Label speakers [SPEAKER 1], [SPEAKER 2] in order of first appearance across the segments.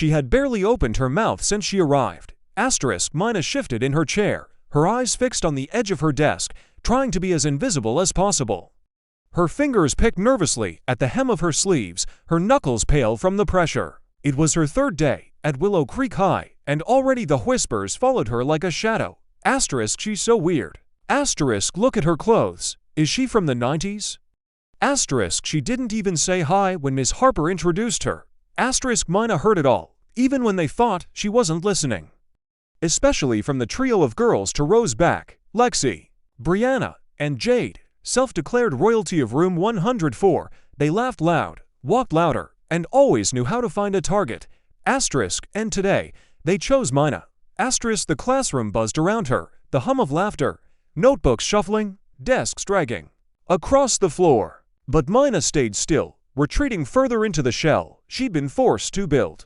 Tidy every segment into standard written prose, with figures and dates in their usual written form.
[SPEAKER 1] She had barely opened her mouth since she arrived. Mina shifted in her chair, her eyes fixed on the edge of her desk, trying to be as invisible as possible. Her fingers picked nervously at the hem of her sleeves, her knuckles pale from the pressure. It was her third day at Willow Creek High, and already the whispers followed her like a shadow. She's so weird. Look at her clothes. Is she from the 90s? She didn't even say hi when Miss Harper introduced her. Mina heard it all, even when they thought she wasn't listening. Especially from the trio of girls to Rose's back, Lexi, Brianna, and Jade, self-declared royalty of room 104. They laughed loud, walked louder, and always knew how to find a target. And today, they chose Mina. The classroom buzzed around her, the hum of laughter, notebooks shuffling, desks dragging across the floor. But Mina stayed still, retreating further into the shell she'd been forced to build.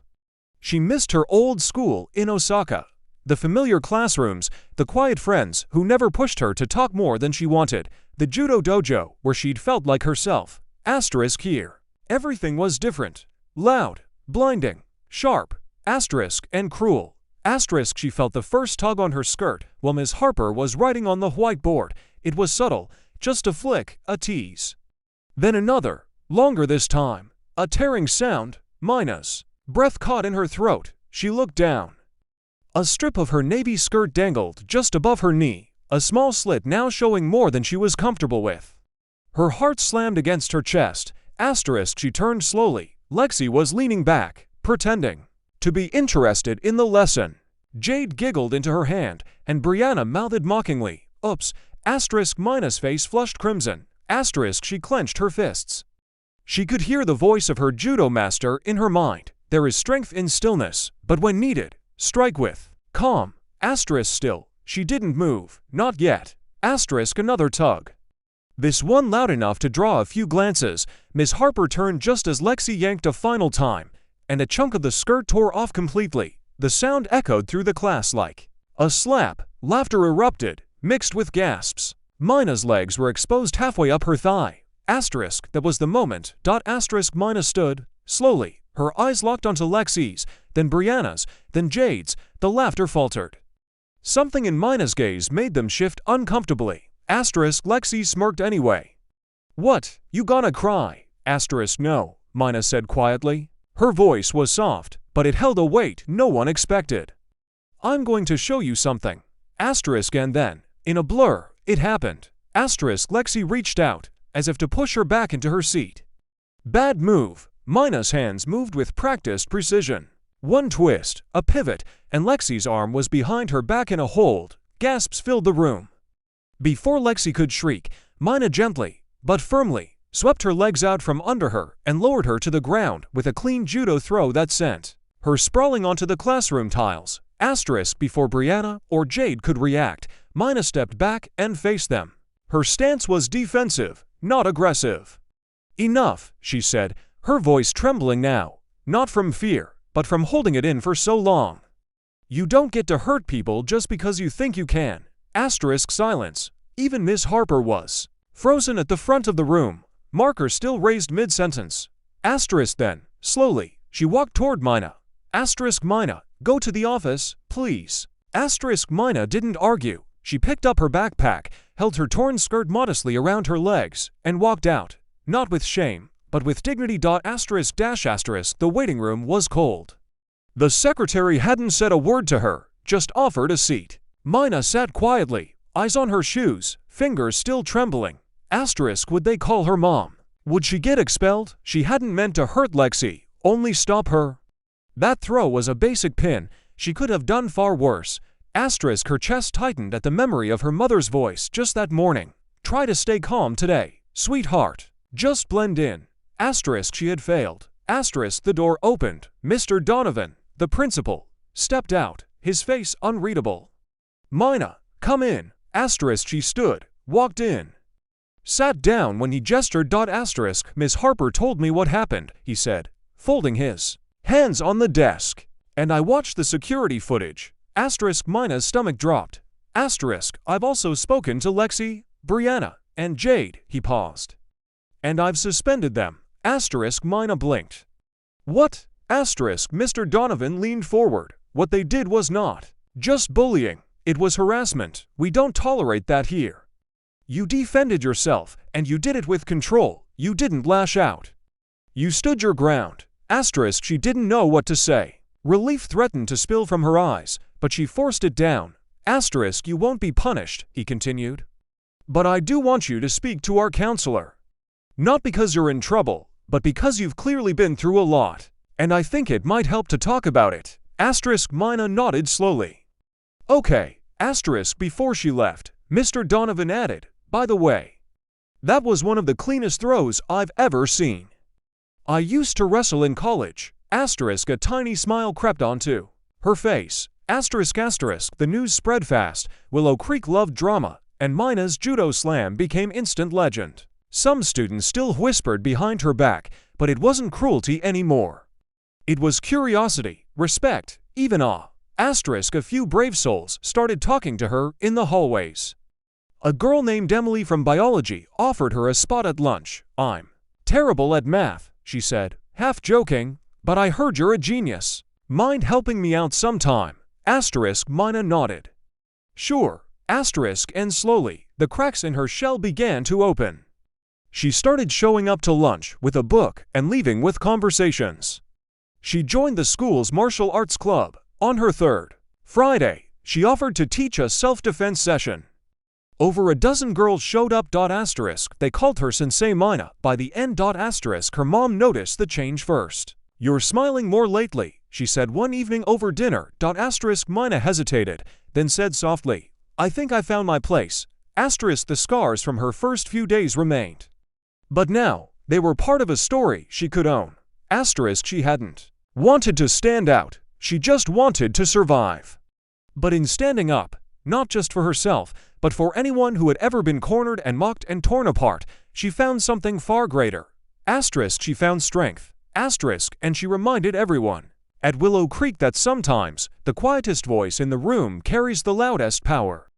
[SPEAKER 1] She missed her old school in Osaka. The familiar classrooms, the quiet friends who never pushed her to talk more than she wanted, the Judo dojo where she'd felt like herself. Here, everything was different. Loud, blinding, sharp, and cruel. She felt the first tug on her skirt while Miss Harper was writing on the whiteboard. It was subtle, just a flick, a tease. Then another, longer this time, a tearing sound. Mina's breath caught in her throat. She looked down. A strip of her navy skirt dangled just above her knee, a small slit now showing more than she was comfortable with. Her heart slammed against her chest. She turned slowly. Lexi was leaning back, pretending to be interested in the lesson. Jade giggled into her hand, and Brianna mouthed mockingly, "Oops." Mina's face flushed crimson. She clenched her fists. She could hear the voice of her judo master in her mind. There is strength in stillness, but when needed, strike with calm. Still, she didn't move, not yet. Another tug. This one loud enough to draw a few glances. Miss Harper turned just as Lexi yanked a final time, and a chunk of the skirt tore off completely. The sound echoed through the class like a slap. Laughter erupted, mixed with gasps. Mina's legs were exposed halfway up her thigh. That was the moment. Mina stood, slowly, her eyes locked onto Lexi's, then Brianna's, then Jade's. The laughter faltered. Something in Mina's gaze made them shift uncomfortably. Lexi smirked anyway. "What, you gonna cry?" No, Mina said quietly. Her voice was soft, but it held a weight no one expected. "I'm going to show you something." And then, in a blur, it happened. Lexi reached out, as if to push her back into her seat. Bad move. Mina's hands moved with practiced precision. One twist, a pivot, and Lexi's arm was behind her back in a hold. Gasps filled the room. Before Lexi could shriek, Mina gently, but firmly, swept her legs out from under her and lowered her to the ground with a clean judo throw that sent her sprawling onto the classroom tiles. Before Brianna or Jade could react, Mina stepped back and faced them. Her stance was defensive, not aggressive. "Enough," she said, her voice trembling now, not from fear, but from holding it in for so long. "You don't get to hurt people just because you think you can." Silence. Even Miss Harper was frozen at the front of the room, marker still raised mid-sentence. Then, slowly, she walked toward Mina. "Mina, go to the office, please." Mina didn't argue. She picked up her backpack, held her torn skirt modestly around her legs, and walked out. Not with shame, but with dignity. The waiting room was cold. The secretary hadn't said a word to her, just offered a seat. Mina sat quietly, eyes on her shoes, fingers still trembling. Would they call her mom? Would she get expelled? She hadn't meant to hurt Lexi, only stop her. That throw was a basic pin. She could have done far worse. Her chest tightened at the memory of her mother's voice just that morning. "Try to stay calm today, sweetheart. Just blend in." She had failed. The door opened. Mr. Donovan, the principal, stepped out, his face unreadable. "Mina, come in." She stood, walked in. Sat down when he gestured. "Miss Harper told me what happened," he said, folding his hands on the desk. "And I watched the security footage." Mina's stomach dropped. "I've also spoken to Lexi, Brianna, and Jade." He paused. "And I've suspended them." Mina blinked. "What?" Asterisk. Mr. Donovan leaned forward. What they did was not just bullying. It was harassment. We don't tolerate that here. You defended yourself, and you did it with control. You didn't lash out. You stood your ground. Asterisk. She didn't know what to say. Relief threatened to spill from her eyes, but she forced it down. Asterisk. You won't be punished, he continued. But I do want you to speak to our counselor. Not because you're in trouble, but because you've clearly been through a lot. And I think it might help to talk about it. Asterisk. Mina nodded slowly. Okay. Asterisk. Before she left, Mr. Donovan added, by the way, that was one of the cleanest throws I've ever seen. I used to wrestle in college. Asterisk. A tiny smile crept onto her face. Asterisk. Asterisk. The news spread fast. Willow Creek loved drama, and Mina's judo slam became instant legend. Some students still whispered behind her back, but it wasn't cruelty anymore. It was curiosity, respect, even awe. Asterisk. A few brave souls started talking to her in the hallways. A girl named Emily from biology offered her a spot at lunch. I'm terrible at math, she said, half joking, but I heard you're a genius. Mind helping me out sometime? Asterisk. Mina nodded. Sure. Asterisk. And slowly, the cracks in her shell began to open. She started showing up to lunch with a book and leaving with conversations. She joined the school's martial arts club. On her third Friday, she offered to teach a self-defense session. Over a dozen girls showed up. Asterisk. They called her Sensei Mina. By the end. Asterisk. Her mom noticed the change first. You're smiling more lately, she said one evening over dinner. Asterisk. Mina hesitated, then said softly, I think I found my place. Asterisk. The scars from her first few days remained. But now, they were part of a story she could own. Asterisk. She hadn't wanted to stand out. She just wanted to survive. But in standing up, not just for herself, but for anyone who had ever been cornered and mocked and torn apart, she found something far greater. Asterisk. She found strength. Asterisk. And she reminded everyone at Willow Creek that sometimes the quietest voice in the room carries the loudest power.